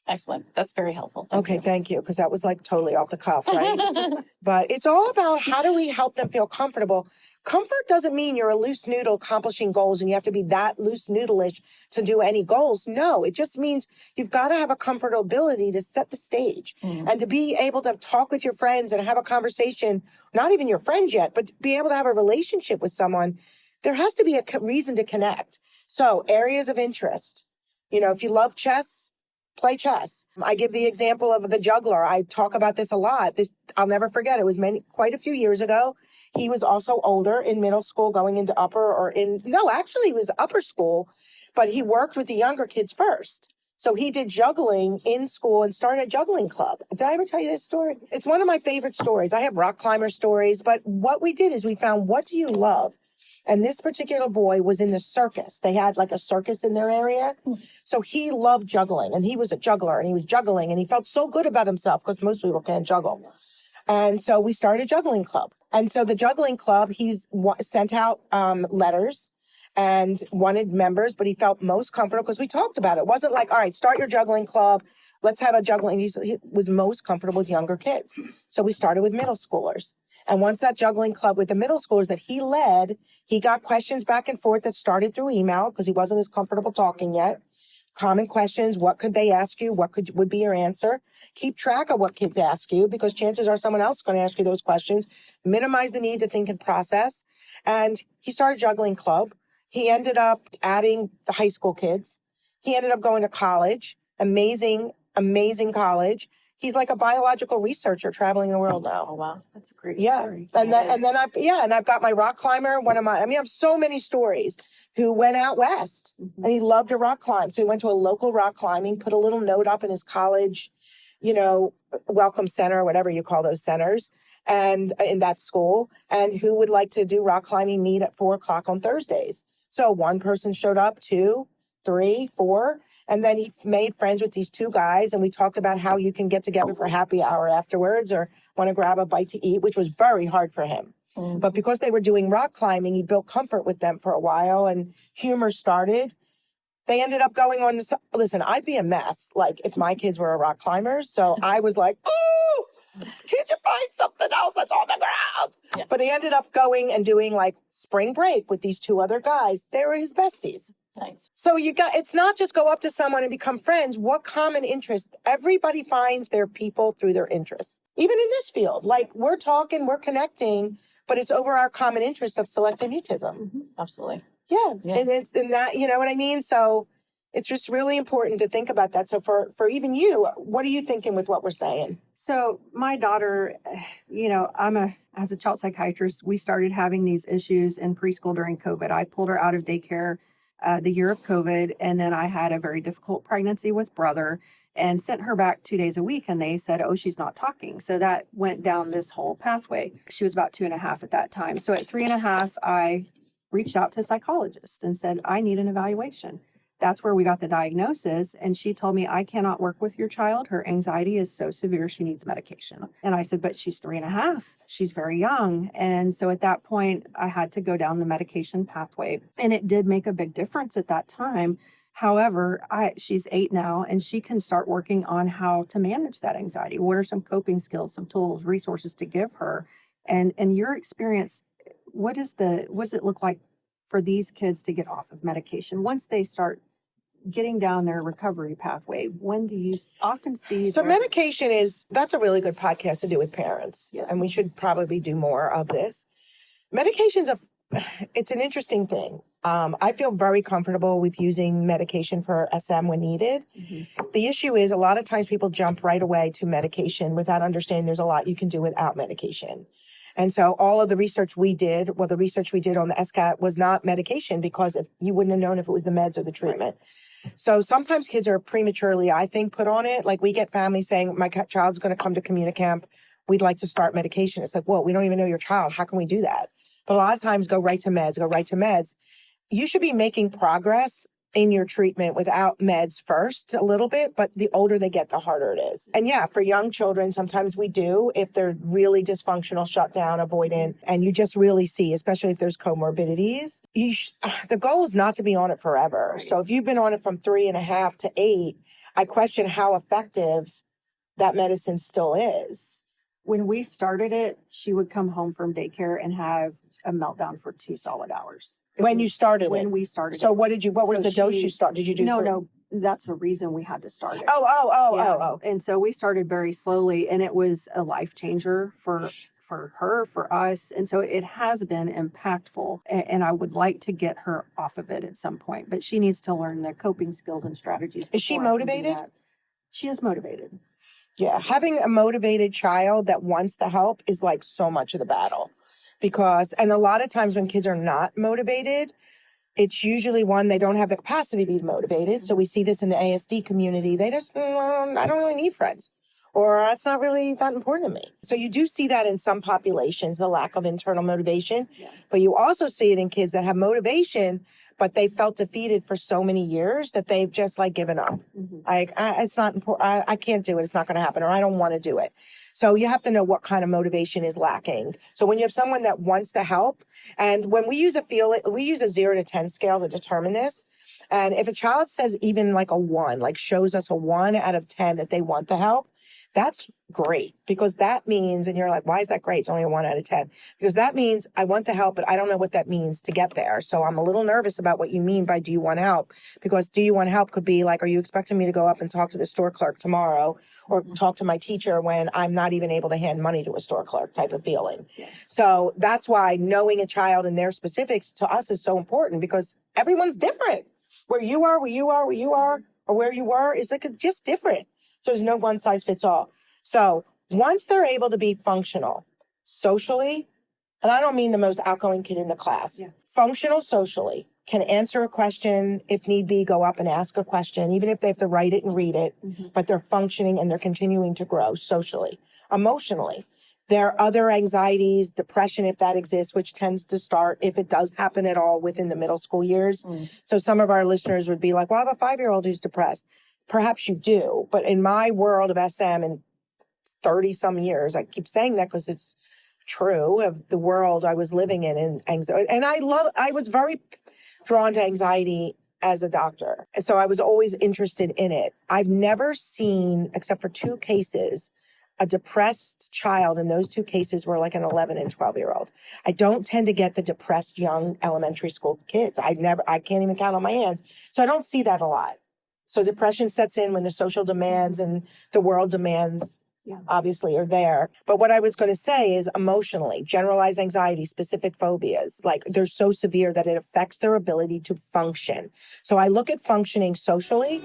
Excellent. That's very helpful. Thank you. Because that was like totally off the cuff, right? But it's all about how do we help them feel comfortable. Comfort doesn't mean you're a loose noodle accomplishing goals and you have to be that loose noodle-ish to do any goals. No, it just means you've got to have a comfortability to set the stage and to be able to talk with your friends and have a conversation, not even your friends yet, but be able to have a relationship with someone. There has to be a reason to connect. So areas of interest. You know, if you love chess, play chess. I give the example of the juggler. I talk about this a lot. I'll never forget. It was quite a few years ago. He was also older in middle school, going into he was upper school, but he worked with the younger kids first. So he did juggling in school and started a juggling club. Did I ever tell you this story? It's one of my favorite stories. I have rock climber stories, but what we did is we found, what do you love? And this particular boy was in the circus. They had like a circus in their area. So he loved juggling, and he was a juggler, and he was juggling, and he felt so good about himself because most people can't juggle. And so we started a juggling club. And so the juggling club, he's sent out letters and wanted members, but he felt most comfortable because we talked about it. It wasn't like, all right, start your juggling club. Let's have a juggling. He was most comfortable with younger kids. So we started with middle schoolers. And once that juggling club with the middle schoolers that he led, he got questions back and forth that started through email because he wasn't as comfortable talking yet. Common questions, what could they ask you? What would be your answer? Keep track of what kids ask you because chances are someone else is going to ask you those questions. Minimize the need to think and process. And he started juggling club. He ended up adding the high school kids. He ended up going to college. Amazing college. He's like a biological researcher traveling the world now. Oh, wow. That's a great story. And then I've got my rock climber. I have so many stories who went out west and he loved to rock climb. So he went to a local rock climbing, put a little note up in his college, welcome center, whatever you call those centers, and in that school, and who would like to do rock climbing meet at 4:00 on Thursdays. So one person showed up, 2, 3, 4. And then he made friends with these 2 guys, and we talked about how you can get together for happy hour afterwards or want to grab a bite to eat, which was very hard for him. But because they were doing rock climbing, he built comfort with them for a while, and humor started. They ended up going on to, listen, I'd be a mess, like, if my kids were rock climbers. So I was like, oh, can't you find something else that's on the ground? Yeah. But he ended up going and doing, like, spring break with these 2 other guys. They were his besties. Nice. So it's not just go up to someone and become friends. What common interest? Everybody finds their people through their interests. Even in this field, like we're talking, we're connecting, but it's over our common interest of selective mutism. Mm-hmm. Absolutely. Yeah. And that, you know what I mean? So it's just really important to think about that. So for even you, what are you thinking with what we're saying? So my daughter, as a child psychiatrist, we started having these issues in preschool during COVID. I pulled her out of daycare the year of COVID. And then I had a very difficult pregnancy with brother and sent her back 2 days a week. And they said, oh, she's not talking. So that went down this whole pathway. She was about 2.5 at that time. So at 3.5, I reached out to a psychologist and said, I need an evaluation. That's where we got the diagnosis. And she told me, I cannot work with your child. Her anxiety is so severe, she needs medication. And I said, but she's 3.5. She's very young. And so at that point, I had to go down the medication pathway. And it did make a big difference at that time. However, she's 8 now, and she can start working on how to manage that anxiety. What are some coping skills, some tools, resources to give her? And in your experience, what does it look like for these kids to get off of medication once they start getting down their recovery pathway? When do you often see? So medication that's a really good podcast to do with parents. Yeah. And we should probably do more of this. It's an interesting thing. I feel very comfortable with using medication for SM when needed. Mm-hmm. The issue is a lot of times people jump right away to medication without understanding there's a lot you can do without medication. And so all of the research we did on the SCAT was not medication because you wouldn't have known if it was the meds or the treatment. Right. So sometimes kids are prematurely, I think, put on it. Like we get families saying, my child's going to come to CommuniCamp. We'd like to start medication. It's like, whoa, we don't even know your child. How can we do that? But a lot of times go right to meds. You should be making progress in your treatment without meds first a little bit, but the older they get, the harder it is. And yeah, for young children, sometimes we do, if they're really dysfunctional, shut down, avoidant, and you just really see, especially if there's comorbidities, the goal is not to be on it forever. Right. So if you've been on it from 3.5 to 8, I question how effective that medicine still is. When we started it, she would come home from daycare and have a meltdown for 2 solid hours. When you started When it. we started So it. what was So the dose she- you started? Did you do? No, that's the reason we had to start it. Oh. And so we started very slowly, and it was a life changer for her, for us. And so it has been impactful. And I would like to get her off of it at some point, but she needs to learn the coping skills and strategies. Is she before I can do motivated? that. She is motivated. Yeah, having a motivated child that wants the help is like so much of the battle. And a lot of times when kids are not motivated, it's usually one, they don't have the capacity to be motivated. So we see this in the ASD community. They just, I don't really need friends. Or that's not really that important to me. So you do see that in some populations, the lack of internal motivation. Yeah. But you also see it in kids that have motivation, but they felt defeated for so many years that they've just like given up. Mhm. It's not important. I can't do it. It's not going to happen, or I don't want to do it. So you have to know what kind of motivation is lacking. So when you have someone that wants to help, and when we use we use a 0 to 10 scale to determine this. And if a child says even like a 1, like shows us a 1 out of 10 that they want the help, that's great, because that means, and you're like, why is that great? It's only a 1 out of 10. Because that means I want the help, but I don't know what that means to get there. So I'm a little nervous about what you mean by do you want help? Because do you want help could be like, are you expecting me to go up and talk to the store clerk tomorrow, or talk to my teacher when I'm not even able to hand money to a store clerk type of feeling? Yeah. So that's why knowing a child and their specifics to us is so important, because everyone's different. Where you are, or where you were is like just different. So there's no one size fits all. So once they're able to be functional socially, and I don't mean the most outgoing kid in the class, functional socially, can answer a question, if need be, go up and ask a question, even if they have to write it and read it, but they're functioning and they're continuing to grow socially, emotionally. There are other anxieties, depression, if that exists, which tends to start, if it does happen at all, within the middle school years. So some of our listeners would be like, well, I have a 5-year-old who's depressed. Perhaps you do, but in my world of SM in 30 some years, I keep saying that because it's true of the world I was living in, and anxiety. And I was very drawn to anxiety as a doctor. And so I was always interested in it. I've never seen, except for 2 cases, a depressed child, and those 2 cases were like an 11 and 12-year-old. I don't tend to get the depressed young elementary school kids. I can't even count on my hands. So I don't see that a lot. So depression sets in when the social demands and the world demands obviously are there. But what I was going to say is emotionally, generalized anxiety, specific phobias, like they're so severe that it affects their ability to function. So I look at functioning socially